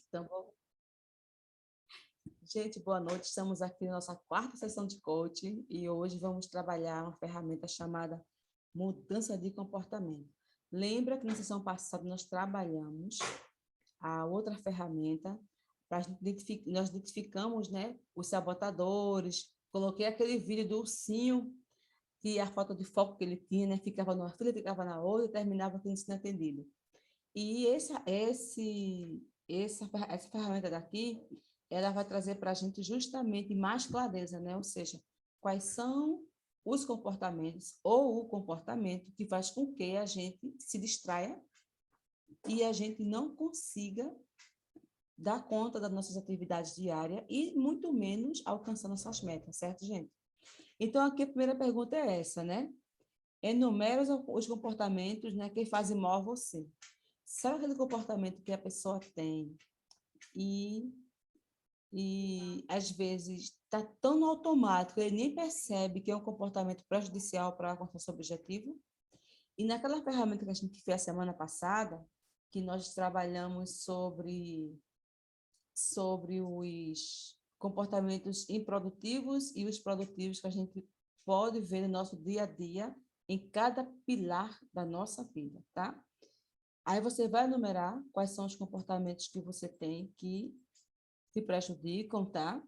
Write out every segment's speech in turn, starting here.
Então, gente, boa noite. Estamos aqui na nossa quarta sessão de coaching e hoje vamos trabalhar uma ferramenta chamada mudança de comportamento. Lembra que na sessão passada nós trabalhamos a outra ferramenta, nós identificamos, né, os sabotadores, coloquei aquele vídeo do ursinho, que a falta de foco que ele tinha, né, ficava numa fila, ficava na outra e terminava com o ensino atendido. E essa ferramenta daqui, ela vai trazer para a gente justamente mais clareza, né? Ou seja, quais são os comportamentos ou o comportamento que faz com que a gente se distraia e a gente não consiga dar conta das nossas atividades diárias e muito menos alcançar nossas metas, certo, gente? Então, aqui a primeira pergunta é essa, né? Enumera os comportamentos, né, que fazem mal a você. Sabe aquele comportamento que a pessoa tem e às vezes está tão no automático, ele nem percebe que é um comportamento prejudicial para alcançar seu objetivo? E naquela ferramenta que a gente fez a semana passada, que nós trabalhamos sobre os comportamentos improdutivos e os produtivos que a gente pode ver no nosso dia a dia, em cada pilar da nossa vida, tá? Aí você vai enumerar quais são os comportamentos que você tem que te prejudicam, tá?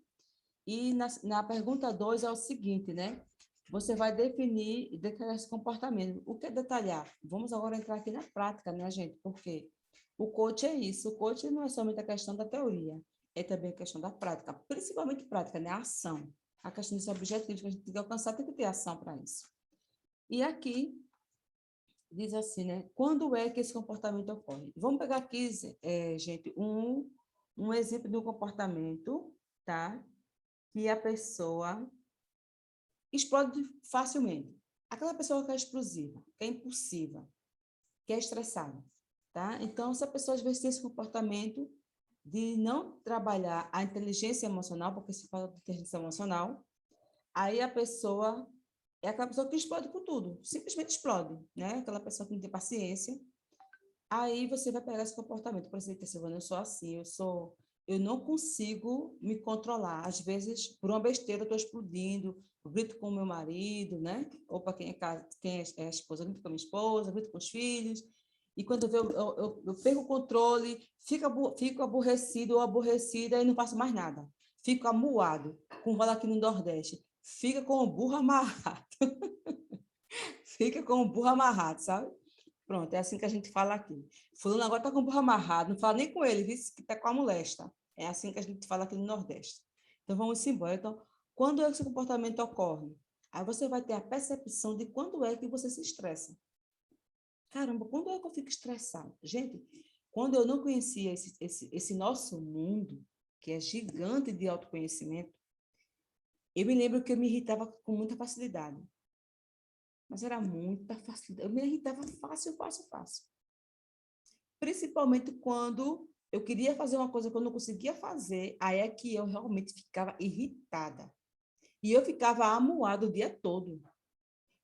E na pergunta 2 é o seguinte, né? Você vai definir e detalhar esse comportamento. O que é detalhar? Vamos agora entrar aqui na prática, né, gente? Porque o coach é isso. O coach não é somente a questão da teoria, é também a questão da prática, principalmente prática, né? A ação. A questão dos objetivos que a gente tem que alcançar, tem que ter ação para isso. E aqui diz assim, né? Quando é que esse comportamento ocorre? Vamos pegar aqui, gente, um exemplo de um comportamento, tá? Que a pessoa explode facilmente. Aquela pessoa que é explosiva, que é impulsiva, que é estressada, tá? Então, se a pessoa às vezes tem esse comportamento de não trabalhar a inteligência emocional, porque se fala de inteligência emocional, aí a pessoa é aquela pessoa que explode com tudo, simplesmente explode, né? Aquela pessoa que não tem paciência. Aí você vai pegar esse comportamento. Por exemplo, Silvana, eu sou assim, eu não consigo me controlar. Às vezes, por uma besteira, eu estou explodindo, eu grito com o meu marido, né? Ou para quem é casa, quem é a esposa, eu grito com a minha esposa, eu grito com os filhos. E quando eu vejo, eu perco o controle, fico aborrecido ou aborrecida e não faço mais nada. Fico amuado, como fala aqui no Nordeste. Fica com o burro amarrado. Fica com o burro amarrado, sabe? Pronto, é assim que a gente fala aqui. Fulano agora está com o burro amarrado, não fala nem com ele, disse que está com a molesta. É assim que a gente fala aqui no Nordeste. Então, vamos embora. Então, quando esse comportamento ocorre? Aí você vai ter a percepção de quando é que você se estressa. Caramba, quando é que eu fico estressado? Gente, quando eu não conhecia esse nosso mundo, que é gigante de autoconhecimento, eu me lembro que eu me irritava com muita facilidade. Mas era muita facilidade. Eu me irritava fácil, fácil, fácil. Principalmente quando eu queria fazer uma coisa que eu não conseguia fazer, aí é que eu realmente ficava irritada. E eu ficava amuada o dia todo.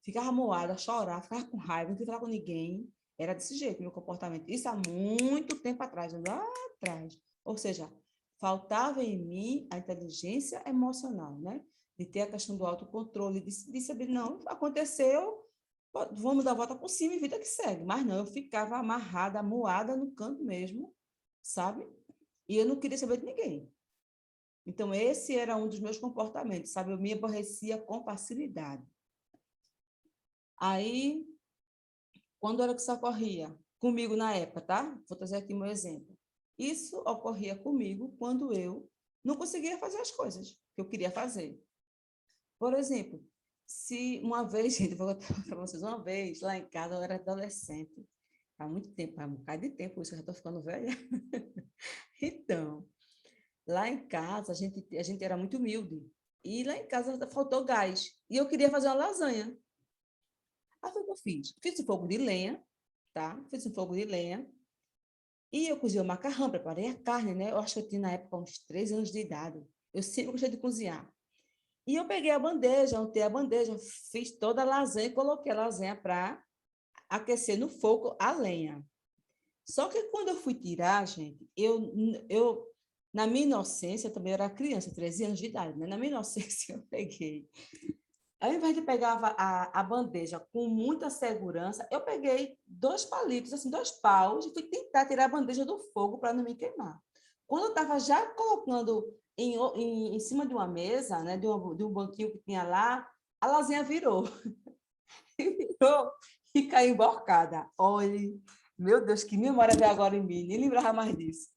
Ficava amuada, chorava, ficava com raiva, não queria falar com ninguém. Era desse jeito, meu comportamento. Isso há muito tempo atrás, lá atrás. Ou seja, faltava em mim a inteligência emocional, né? De ter a questão do autocontrole, de saber, não, aconteceu, vamos dar a volta por cima e vida que segue. Mas não, eu ficava amarrada, amuada no canto mesmo, sabe? E eu não queria saber de ninguém. Então, esse era um dos meus comportamentos, sabe? Eu me aborrecia com facilidade. Aí, quando era que isso ocorria? Comigo na época, tá? Vou trazer aqui meu exemplo. Isso ocorria comigo quando eu não conseguia fazer as coisas que eu queria fazer. Por exemplo, se uma vez, gente, vou contar para vocês, uma vez lá em casa, eu era adolescente, há muito tempo, há um bocado de tempo, isso eu já estou ficando velha. Então, lá em casa, a gente era muito humilde. E lá em casa faltou gás. E eu queria fazer uma lasanha. Aí foi o que eu fiz. Fiz um fogo de lenha, tá? Fiz um fogo de lenha. E eu cozi o macarrão, preparei a carne, né? Eu acho que eu tinha na época uns 3 anos de idade. Eu sempre gostei de cozinhar. E eu peguei a bandeja, untei a bandeja, fiz toda a lasanha e coloquei a lasanha para aquecer no fogo a lenha. Só que quando eu fui tirar, gente, na minha inocência, também era criança, 13 anos de idade, né? Na minha inocência, eu peguei. Ao invés de pegar a bandeja com muita segurança, eu peguei 2 palitos, assim, 2 paus, e fui tentar tirar a bandeja do fogo para não me queimar. Quando eu estava já colocando em cima de uma mesa, né, de um banquinho que tinha lá, a lasanha virou. Virou e caiu emborcada. Olha, meu Deus, que memória veio agora em mim, nem lembrava mais disso.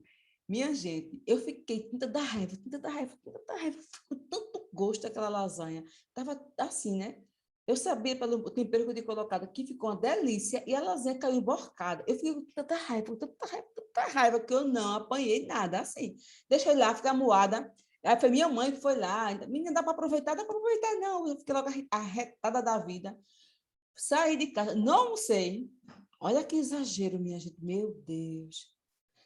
Minha gente, eu fiquei com tanta raiva, com tanta raiva, com tanta raiva, com tanto gosto aquela lasanha. Tava assim, né? Eu sabia pelo tempero que eu tinha colocado que ficou uma delícia e a lasanha caiu emborcada. Eu fiquei com tanta raiva, tanta raiva que eu não apanhei nada, assim. Deixei lá, ficar moada. Aí foi minha mãe que foi lá. Menina, dá para aproveitar? Dá para aproveitar, não. Eu fiquei logo arretada da vida. Saí de casa, não sei. Olha que exagero, minha gente. Meu Deus.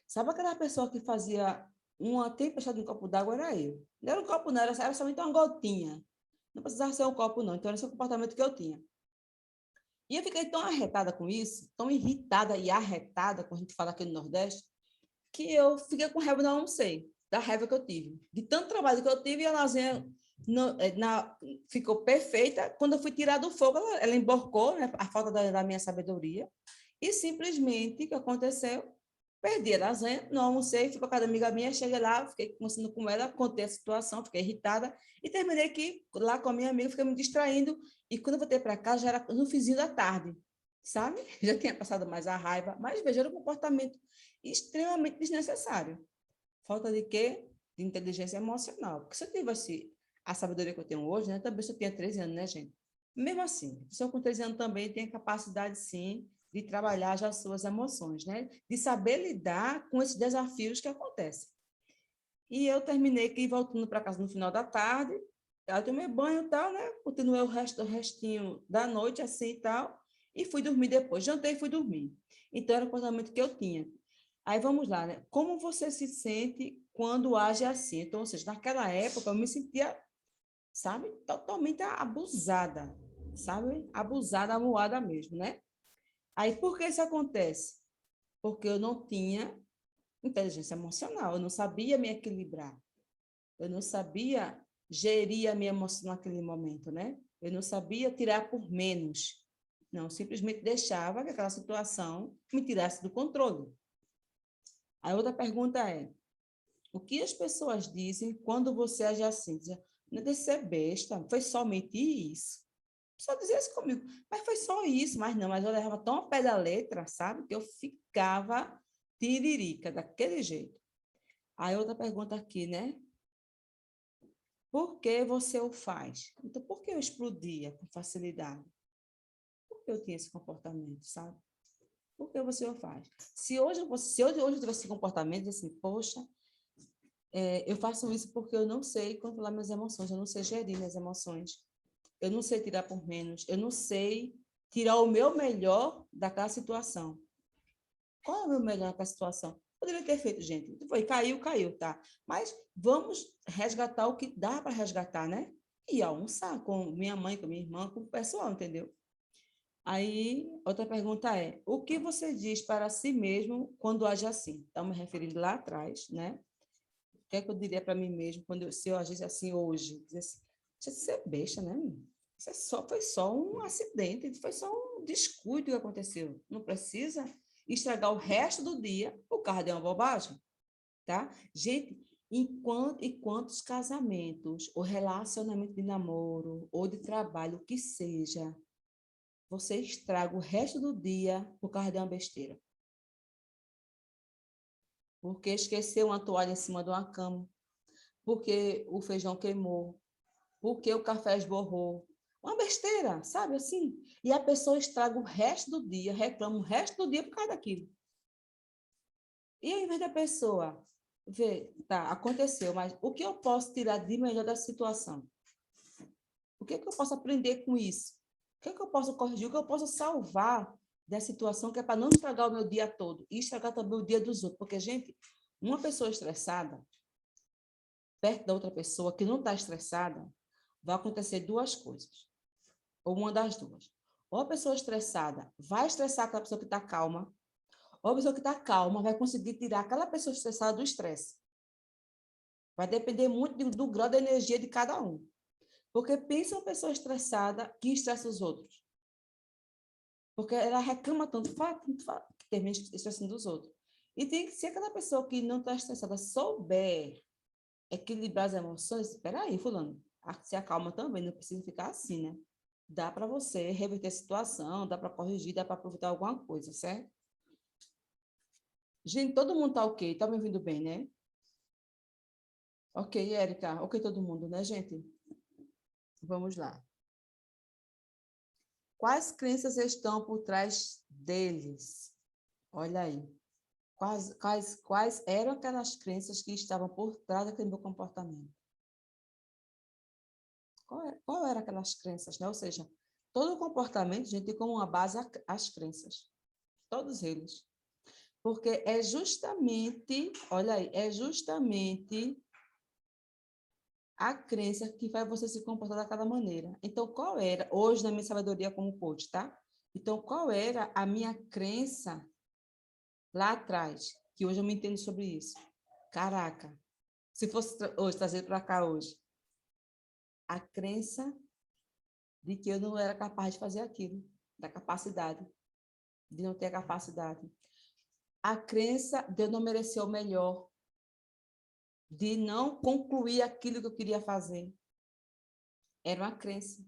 Sabe aquela pessoa que fazia uma tempestade no copo d'água? Era eu. Não era um copo, não, era somente uma gotinha. Não precisava ser um copo, não. Então, era esse o comportamento que eu tinha. E eu fiquei tão arretada com isso, tão irritada e arretada, como a gente fala aqui no Nordeste, que eu fiquei com raiva, não sei, da raiva que eu tive. De tanto trabalho que eu tive, e a lasanha ficou perfeita. Quando eu fui tirar do fogo, ela emborcou, né, a falta da minha sabedoria. E simplesmente, o que aconteceu? Perdi a lasanha, não almocei, fui para casa da amiga minha, cheguei lá, fiquei conversando com ela, contei a situação, fiquei irritada e terminei aqui lá com a minha amiga, fiquei me distraindo. E quando eu voltei para casa, já era no finzinho da tarde, sabe? Já tinha passado mais a raiva, mas veja, era um comportamento extremamente desnecessário. Falta de quê? De inteligência emocional. Porque se eu tivesse a sabedoria que eu tenho hoje, né? Também se eu tinha 13 anos, né, gente? Mesmo assim, a pessoa com 13 anos também tem a capacidade, sim, de trabalhar já as suas emoções, né? De saber lidar com esses desafios que acontecem. E eu terminei aqui voltando para casa no final da tarde, eu tomei banho e tal, né? Continuei o restinho da noite assim e tal, e fui dormir depois. Jantei e fui dormir. Então, era o comportamento que eu tinha. Aí vamos lá, né? Como você se sente quando age assim? Então, ou seja, naquela época eu me sentia, sabe, totalmente abusada, sabe? Abusada, amuada mesmo, né? Aí por que isso acontece? Porque eu não tinha inteligência emocional, eu não sabia me equilibrar, eu não sabia gerir a minha emoção naquele momento, né? Eu não sabia tirar por menos. Não, simplesmente deixava que aquela situação me tirasse do controle. A outra pergunta é: o que as pessoas dizem quando você age assim? Dizem, não deve ser besta, foi somente isso. Só dizia isso comigo, mas foi só isso, mas não, mas eu levava tão ao pé da letra, sabe, que eu ficava tiririca, daquele jeito. Aí outra pergunta aqui, né? Por que você o faz? Então, por que eu explodia com facilidade? Por que eu tinha esse comportamento, sabe? Por que você o faz? Se hoje eu tivesse esse comportamento, assim, poxa, eu faço isso porque eu não sei controlar minhas emoções, eu não sei gerir minhas emoções, eu não sei tirar por menos, eu não sei tirar o meu melhor daquela situação. Qual é o meu melhor naquela situação? Poderia ter feito, gente. Foi, caiu, tá? Mas vamos resgatar o que dá para resgatar, né? E almoçar com minha mãe, com minha irmã, com o pessoal, entendeu? Aí, outra pergunta é: o que você diz para si mesmo quando age assim? Estamos me referindo lá atrás, né? O que é que eu diria para mim mesmo se eu agisse assim hoje? Dizer assim, você é besta, né? Foi só um acidente, foi só um descuido que aconteceu. Não precisa estragar o resto do dia por causa de uma bobagem, tá? Gente, e quantos casamentos, ou relacionamento de namoro, ou de trabalho, o que seja, você estraga o resto do dia por causa de uma besteira. Porque esqueceu uma toalha em cima de uma cama, porque o feijão queimou, porque o café esborrou. Uma besteira, sabe assim? E a pessoa estraga o resto do dia, reclama o resto do dia por causa daquilo. E ao invés da pessoa ver, tá, aconteceu, mas o que eu posso tirar de melhor da situação? O que é que eu posso aprender com isso? O que é que eu posso corrigir? O que eu posso salvar da situação que é para não estragar o meu dia todo e estragar também o dia dos outros? Porque, gente, uma pessoa estressada, perto da outra pessoa que não está estressada, vai acontecer 2 coisas, ou uma das duas. Ou a pessoa estressada vai estressar aquela pessoa que está calma, Ou a pessoa que está calma vai conseguir tirar aquela pessoa estressada do estresse. Vai depender muito do grau de energia de cada um. Porque pensa uma pessoa estressada que estressa os outros. Porque ela reclama tanto, que termina estressando os outros. E tem que ser aquela pessoa que não está estressada, souber equilibrar as emoções. Espera aí, fulano, se acalma também, não precisa ficar assim, né? Dá para você reverter a situação, dá para corrigir, dá para aproveitar alguma coisa, certo? Gente, todo mundo tá ok, tá me ouvindo bem, né? Ok, Érica, ok todo mundo, né, gente? Vamos lá. Quais crenças estão por trás deles? Olha aí. Quais eram aquelas crenças que estavam por trás daquele meu comportamento? Qual eram aquelas crenças, né? Ou seja, todo comportamento, gente, tem como uma base as crenças. Todos eles. Porque é justamente, olha aí, é justamente a crença que faz você se comportar daquela maneira. Então, qual era, hoje na minha sabedoria como coach, tá? Então, qual era a minha crença lá atrás, que hoje eu me entendo sobre isso? Caraca, se fosse hoje, trazer para cá hoje, a crença de que eu não era capaz de fazer aquilo, da capacidade, de não ter a capacidade. A crença de eu não merecer o melhor, de não concluir aquilo que eu queria fazer. Era uma crença.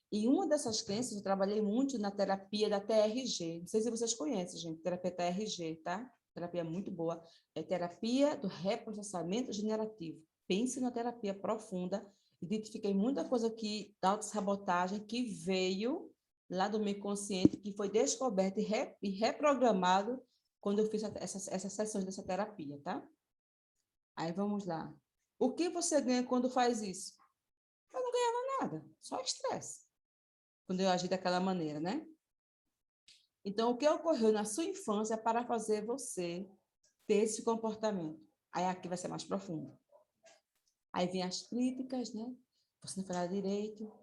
E uma dessas crenças, eu trabalhei muito na terapia da TRG. Não sei se vocês conhecem, gente, terapia TRG, tá? Terapia muito boa. É terapia do reprocessamento generativo. Pense na terapia profunda. Identifiquei muita coisa aqui da autossabotagem que veio lá do meu consciente, que foi descoberto e reprogramado quando eu fiz essas sessões dessa terapia, tá? Aí vamos lá. O que você ganha quando faz isso? Eu não ganhava nada, só estresse quando eu agi daquela maneira, né? Então, o que ocorreu na sua infância para fazer você ter esse comportamento? Aí aqui vai ser mais profundo. Aí vem as críticas, né? Você não faz direito,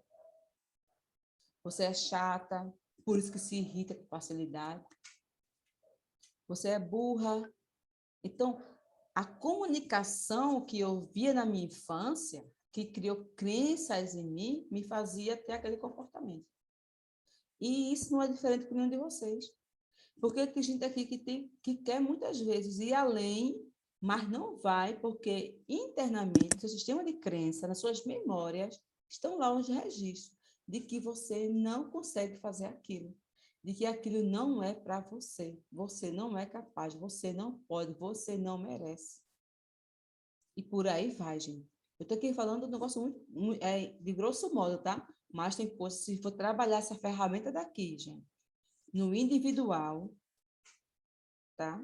você é chata, por isso que se irrita com facilidade. Você é burra. Então, a comunicação que eu via na minha infância, que criou crenças em mim, me fazia ter aquele comportamento. E isso não é diferente com nenhum de vocês. Porque tem gente aqui que quer muitas vezes ir além, mas não vai, porque internamente, seu sistema de crença, nas suas memórias, estão lá os registros de que você não consegue fazer aquilo, de que aquilo não é para você, você não é capaz, você não pode, você não merece. E por aí vai, gente. Eu estou aqui falando um negócio de grosso modo, tá? Mas tem coisas, se for trabalhar essa ferramenta daqui, gente, no individual, tá?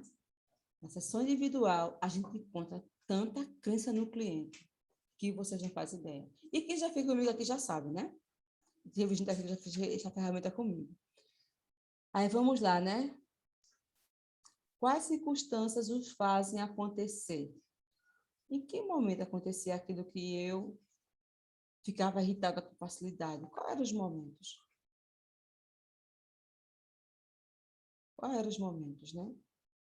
Na sessão individual, a gente encontra tanta crença no cliente que vocês não fazem ideia. E quem já fez comigo aqui já sabe, né? Teve gente aqui que já fez essa ferramenta comigo. Aí vamos lá, né? Quais circunstâncias os fazem acontecer? Em que momento acontecia aquilo que eu ficava irritada com facilidade? Quais eram os momentos? Quais eram os momentos, né?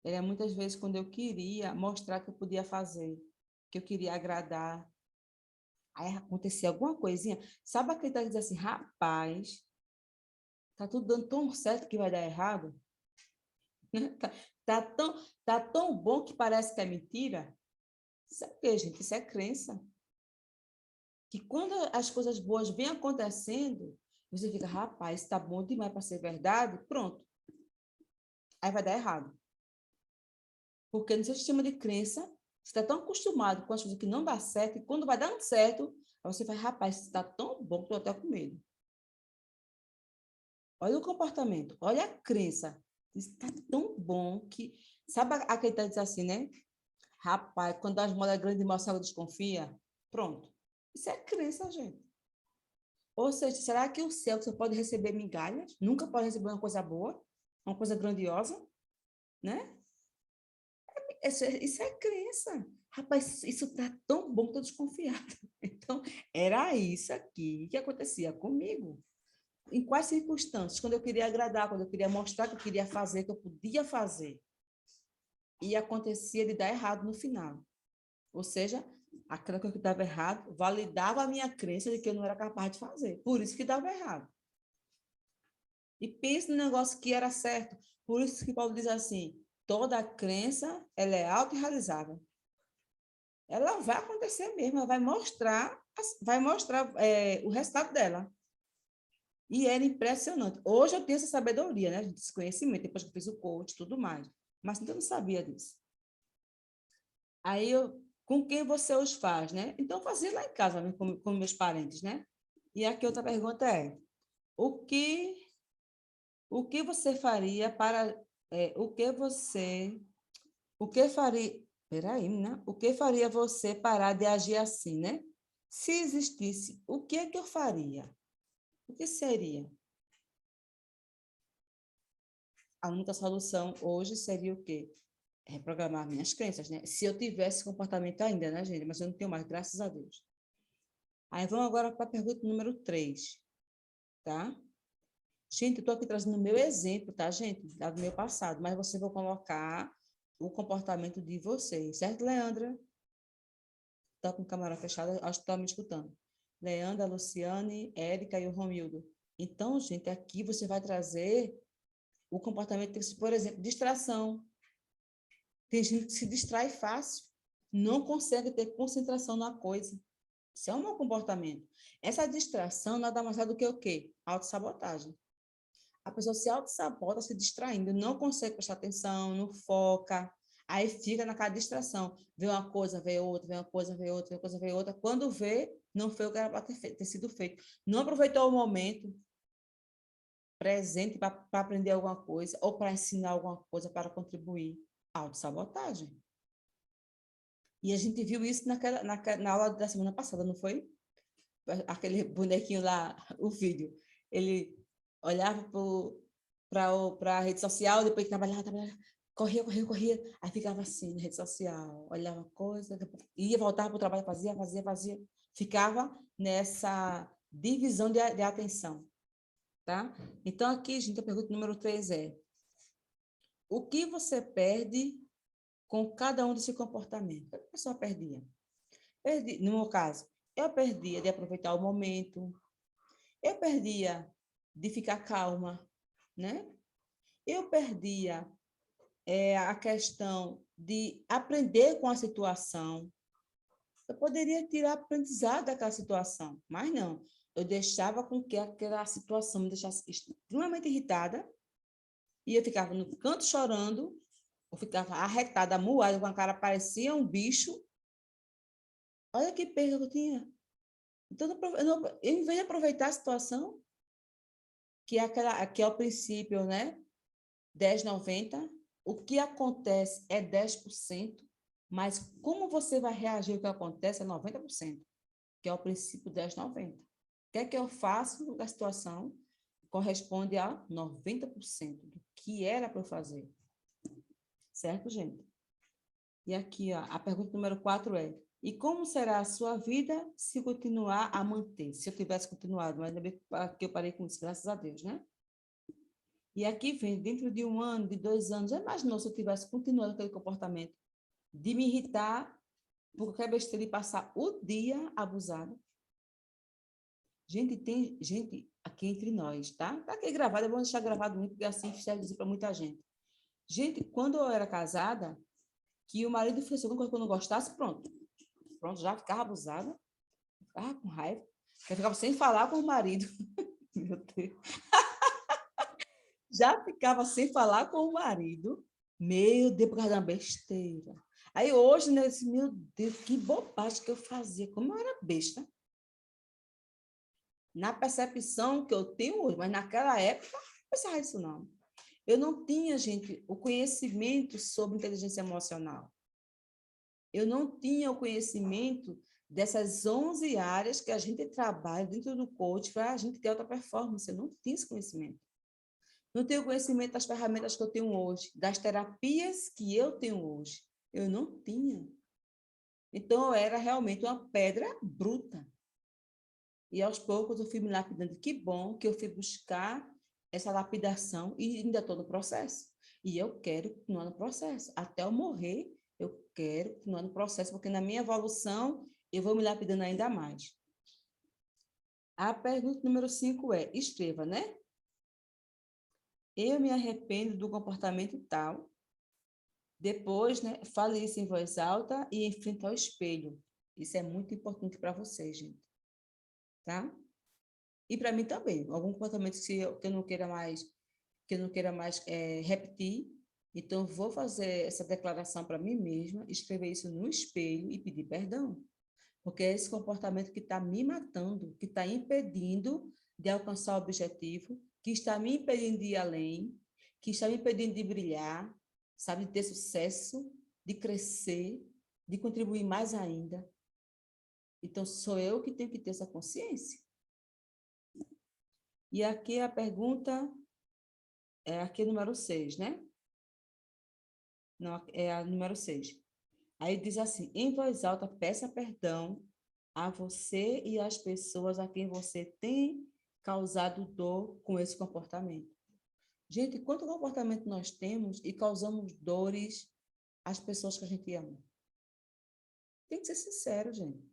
Era muitas vezes quando eu queria mostrar que eu podia fazer, que eu queria agradar. Aí acontecia alguma coisinha. Sabe aquele que diz assim, rapaz, tá tudo dando tão certo que vai dar errado? Tá, tá tão, tá tão bom que parece que é mentira? Isso é o quê, gente? Isso é crença. Que quando as coisas boas vêm acontecendo, você fica, rapaz, está bom demais para ser verdade, pronto. Aí vai dar errado. Porque no seu sistema de crença, você está tão acostumado com as coisas que não dá certo, e quando vai dando certo, aí você fala, rapaz, está tão bom que eu estou até com medo. Olha o comportamento, olha a crença. Está tão bom que... Sabe aquele que diz assim, né? Rapaz, quando as molas grandes demais, você desconfia. Pronto. Isso é crença, gente. Ou seja, será que o céu você pode receber migalhas? Nunca pode receber uma coisa boa? Uma coisa grandiosa? Né? Isso é crença. Rapaz, isso está tão bom que eu estou desconfiada. Então, era isso aqui que acontecia comigo. Em quais circunstâncias? Quando eu queria agradar, quando eu queria mostrar que eu queria fazer, que eu podia fazer. e acontecia de dar errado no final. Ou seja, aquela coisa que dava errado validava a minha crença de que eu não era capaz de fazer. Por isso que dava errado. E pense no negócio que era certo. Por isso que Paulo diz assim, toda crença, ela é autorrealizável. Ela vai acontecer mesmo, ela vai mostrar o resultado dela. E era impressionante. Hoje eu tenho essa sabedoria, né? Esse conhecimento, depois que eu fiz o coach e tudo mais. Mas eu não sabia disso. Aí, com quem você os faz, né? Então, eu fazia lá em casa, com meus parentes, né? E aqui outra pergunta é, o que, o que você faria para... o que faria... Peraí, né? O que faria você parar de agir assim, né? Se existisse, o que é que eu faria? O que seria? A única solução hoje seria o quê? Reprogramar minhas crenças, né? Se eu tivesse comportamento ainda, né, gente? Mas eu não tenho mais, graças a Deus. Aí vamos agora para a pergunta número 3, tá? Gente, eu estou aqui trazendo o meu exemplo, tá, gente? Do meu passado, mas você vai colocar o comportamento de vocês, certo, Leandra? Está com a câmera fechada, acho que está me escutando. Leandra, Luciane, Érica e o Romildo. Então, gente, aqui você vai trazer o comportamento, por exemplo, distração. Tem gente que se distrai fácil, não consegue ter concentração na coisa. Isso é um mau comportamento. Essa distração nada mais é do que o quê? Autossabotagem. A pessoa se autossabota, se distraindo, não consegue prestar atenção, não foca, aí fica naquela distração. Vê uma coisa, vê outra, vê uma coisa, vê outra, vê uma coisa, vê outra. Quando vê, não foi o que era para ter sido feito. Não aproveitou o momento presente para aprender alguma coisa ou para ensinar alguma coisa, para contribuir. Autossabotagem. E a gente viu isso na aula da semana passada, não foi? Aquele bonequinho lá, o vídeo. Ele olhava para a rede social, depois que trabalhava, corria, aí ficava assim na rede social, olhava coisa, ia, voltava para o trabalho, fazia, ficava nessa divisão de atenção, tá? Então, aqui, gente, a pergunta número 3 é, o que você perde com cada um desse comportamento? O que a pessoa perdia? No meu caso, eu perdia de aproveitar o momento, eu perdia de ficar calma, né? Eu perdia a questão de aprender com a situação. Eu poderia tirar aprendizado daquela situação, mas não. Eu deixava com que aquela situação me deixasse extremamente irritada e eu ficava no canto chorando, eu ficava arretada, moada, com a cara parecia um bicho. Olha que perda que eu tinha. Então, em vez de aproveitar a situação, que é o princípio, né? 10,90, o que acontece é 10%, mas como você vai reagir ao que acontece é 90%, que é o princípio 10,90. O que é que eu faço da situação corresponde a 90% do que era para eu fazer. Certo, gente? E aqui, ó, a pergunta número 4 é, e como será a sua vida se continuar a manter? Se eu tivesse continuado, mas ainda bem que eu parei com isso, graças a Deus, né? E aqui vem, dentro de 1 ano, de 2 anos, já imaginou se eu tivesse continuado aquele comportamento de me irritar por qualquer besteira e passar o dia abusada? Gente, tem gente aqui entre nós, tá? Tá aqui gravado, eu vou deixar gravado muito, porque assim serve dizer para muita gente. Gente, quando eu era casada, que o marido fez alguma coisa que eu não gostasse, pronto. Pronto, já ficava abusada, ficava com raiva, eu ficava sem falar com o marido. Meu Deus. Já ficava sem falar com o marido. Meu Deus, por causa da besteira. Aí hoje, né, eu disse, meu Deus, que bobagem que eu fazia, como eu era besta. Na percepção que eu tenho hoje, mas naquela época, não pensava isso não. Eu não tinha, gente, o conhecimento sobre inteligência emocional. Eu não tinha o conhecimento dessas 11 áreas que a gente trabalha dentro do coach para a gente ter alta performance. Eu não tinha esse conhecimento. Não tenho conhecimento das ferramentas que eu tenho hoje, das terapias que eu tenho hoje. Eu não tinha. Então, eu era realmente uma pedra bruta. E, aos poucos, eu fui me lapidando. Que bom que eu fui buscar essa lapidação e ainda estou no processo. E eu quero continuar no processo. Até eu morrer, eu quero continuar no processo, porque na minha evolução, eu vou me lapidando ainda mais. A pergunta número 5 é, escreva, né? Eu me arrependo do comportamento tal. Depois, né, fale isso em voz alta e em frente ao espelho. Isso é muito importante para vocês, gente. Tá? E para mim também. Algum comportamento que eu não queira mais, repetir. Então, eu vou fazer essa declaração para mim mesma, escrever isso no espelho e pedir perdão. Porque é esse comportamento que está me matando, que está impedindo de alcançar o objetivo, que está me impedindo de ir além, que está me impedindo de brilhar, sabe, de ter sucesso, de crescer, de contribuir mais ainda. Então, sou eu que tenho que ter essa consciência. E aqui a pergunta é aqui número 6, né? Não, é a número 6. Aí diz assim, em voz alta, peça perdão a você e às pessoas a quem você tem causado dor com esse comportamento. Gente, quanto comportamento nós temos e causamos dores às pessoas que a gente ama? Tem que ser sincero, gente.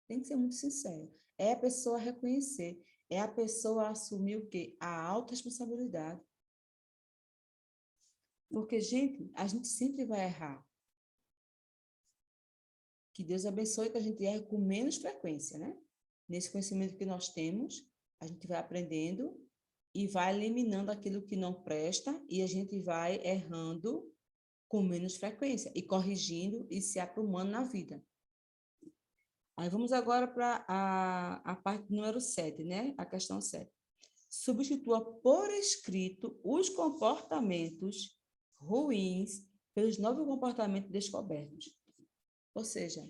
Tem que ser muito sincero. É a pessoa reconhecer, é a pessoa assumir o quê? A autorresponsabilidade. Porque, gente, a gente sempre vai errar. Que Deus abençoe que a gente erre com menos frequência, né? Nesse conhecimento que nós temos, a gente vai aprendendo e vai eliminando aquilo que não presta e a gente vai errando com menos frequência e corrigindo e se aprumando na vida. Aí vamos agora para a parte número 7, né? A questão 7. Substitua por escrito os comportamentos ruins pelos novos comportamentos descobertos. Ou seja,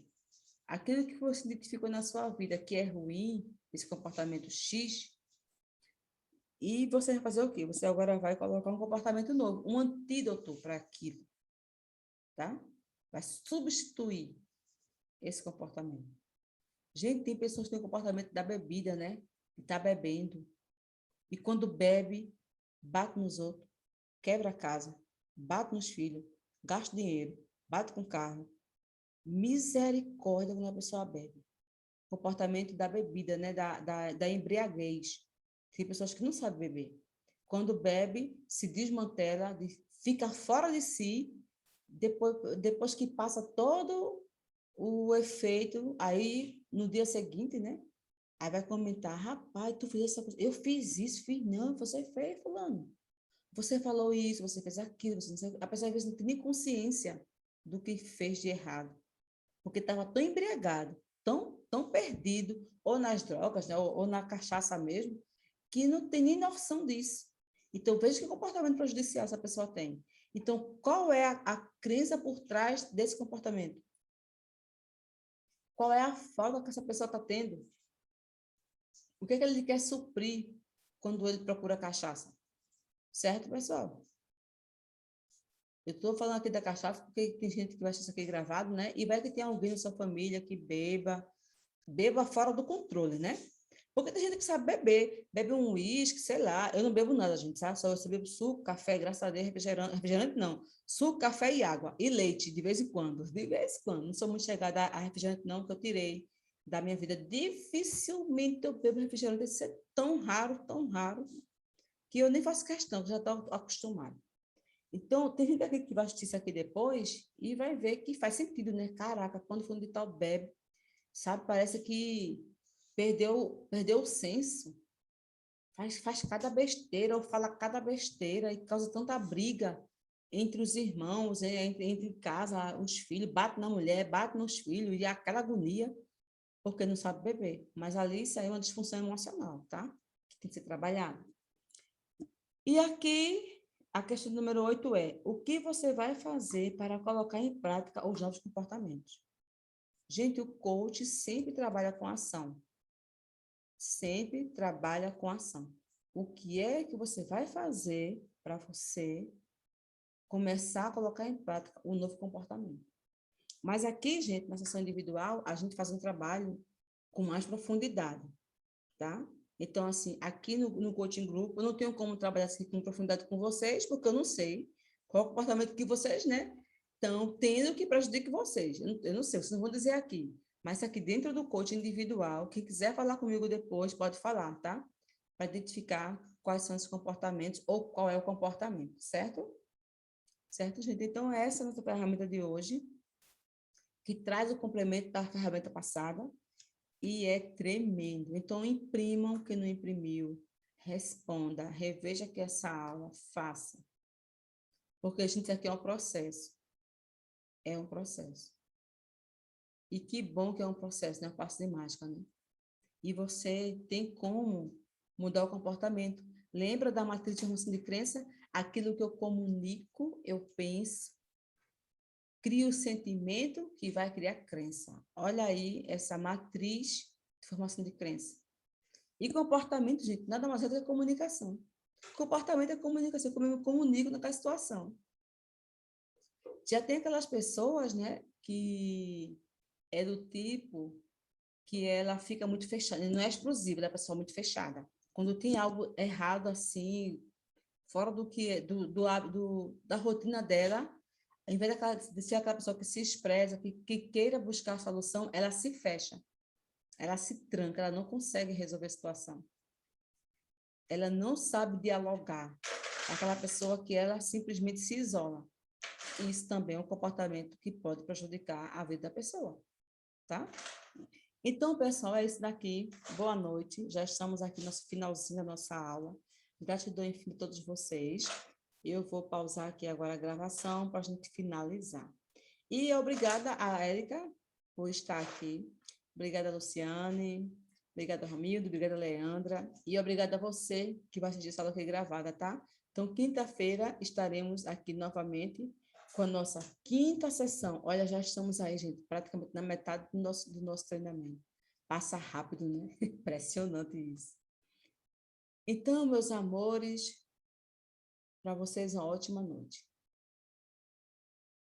aquilo que você identificou na sua vida que é ruim, esse comportamento X, e você vai fazer o quê? Você agora vai colocar um comportamento novo, um antídoto para aquilo, tá? Vai substituir esse comportamento. Gente, tem pessoas que têm o comportamento da bebida, né? Que tá bebendo. E quando bebe, bate nos outros, quebra a casa, bate nos filhos, gasta dinheiro, bate com o carro. Misericórdia quando a pessoa bebe. Comportamento da bebida, né? Da embriaguez. Tem pessoas que não sabem beber. Quando bebe, se desmantela, fica fora de si, depois que passa todo o efeito, aí no dia seguinte, né? Aí vai comentar, rapaz, tu fez essa coisa. Eu fiz isso, fiz não, você fez, fulano. Você falou isso, você fez aquilo, a pessoa às vezes não tem nem consciência do que fez de errado, porque estava tão embriagado, tão perdido, ou nas drogas, né, ou na cachaça mesmo, que não tem nem noção disso. Então, veja que comportamento prejudicial essa pessoa tem. Então, qual é a crença por trás desse comportamento? Qual é a falta que essa pessoa está tendo? O que é que ele quer suprir quando ele procura cachaça? Certo, pessoal? Eu estou falando aqui da cachaça porque tem gente que vai assistir isso aqui gravado, né? E vai que tem alguém na sua família que beba fora do controle, né? Porque tem gente que sabe beber, bebe um uísque, sei lá. Eu não bebo nada, gente, sabe? Só eu bebo suco, café, graças a Deus, refrigerante não. Suco, café e água. E leite, de vez em quando. De vez em quando. Não sou muito chegada a refrigerante, não, que eu tirei da minha vida. Dificilmente eu bebo refrigerante. Isso é tão raro, que eu nem faço questão, que já estou acostumada. Então, tem gente aqui que vai assistir isso aqui depois e vai ver que faz sentido, né? Caraca, quando for de tal bebe, sabe? Parece que perdeu o senso. Faz cada besteira ou fala cada besteira e causa tanta briga entre os irmãos, entre casa, os filhos, bate na mulher, bate nos filhos e aquela agonia porque não sabe beber. Mas ali isso aí é uma disfunção emocional, tá? Que tem que ser trabalhado. E aqui, a questão número 8 é: o que você vai fazer para colocar em prática os novos comportamentos? Gente, o coach sempre trabalha com ação. Sempre trabalha com ação. O que é que você vai fazer para você começar a colocar em prática o novo comportamento? Mas aqui, gente, na sessão individual, a gente faz um trabalho com mais profundidade, tá? Então, assim, aqui no Coaching Group, eu não tenho como trabalhar assim com profundidade com vocês, porque eu não sei. Qual é o comportamento que vocês, né, estão tendo que prejudique vocês? Eu não sei, vocês não vão dizer aqui. Mas aqui dentro do coaching individual, quem quiser falar comigo depois, pode falar, tá? Para identificar quais são os comportamentos ou qual é o comportamento, certo? Certo, gente? Então, essa é a nossa ferramenta de hoje, que traz o complemento da ferramenta passada e é tremendo. Então, imprimam quem não imprimiu, responda, reveja aqui essa aula, faça. Porque a gente aqui é um processo. É um processo. E que bom que é um processo, não é um passo de mágica, né? E você tem como mudar o comportamento. Lembra da matriz de formação de crença? Aquilo que eu comunico, eu penso, crio o sentimento que vai criar crença. Olha aí essa matriz de formação de crença. E comportamento, gente, nada mais é do que comunicação. Comportamento é comunicação, como eu me comunico naquela situação. Já tem aquelas pessoas, né, que é do tipo que ela fica muito fechada, não é explosiva, da pessoa muito fechada. Quando tem algo errado assim, fora do que da rotina dela, ao invés de ser aquela pessoa que se expressa, que queira buscar a solução, ela se fecha, ela se tranca, ela não consegue resolver a situação. Ela não sabe dialogar. Aquela pessoa que ela simplesmente se isola. Isso também é um comportamento que pode prejudicar a vida da pessoa, tá? Então, pessoal, é isso daqui. Boa noite. Já estamos aqui no finalzinho da nossa aula. Gratidão infinita a todos vocês. Eu vou pausar aqui agora a gravação para a gente finalizar. E obrigada a Érica por estar aqui. Obrigada, Luciane. Obrigada, Romildo. Obrigada, Leandra. E obrigada a você que vai assistir essa aula aqui gravada, tá? Então, quinta-feira estaremos aqui novamente com a nossa quinta sessão. Olha, já estamos aí, gente, praticamente na metade do nosso treinamento. Passa rápido, né? Impressionante isso. Então, meus amores, para vocês, uma ótima noite.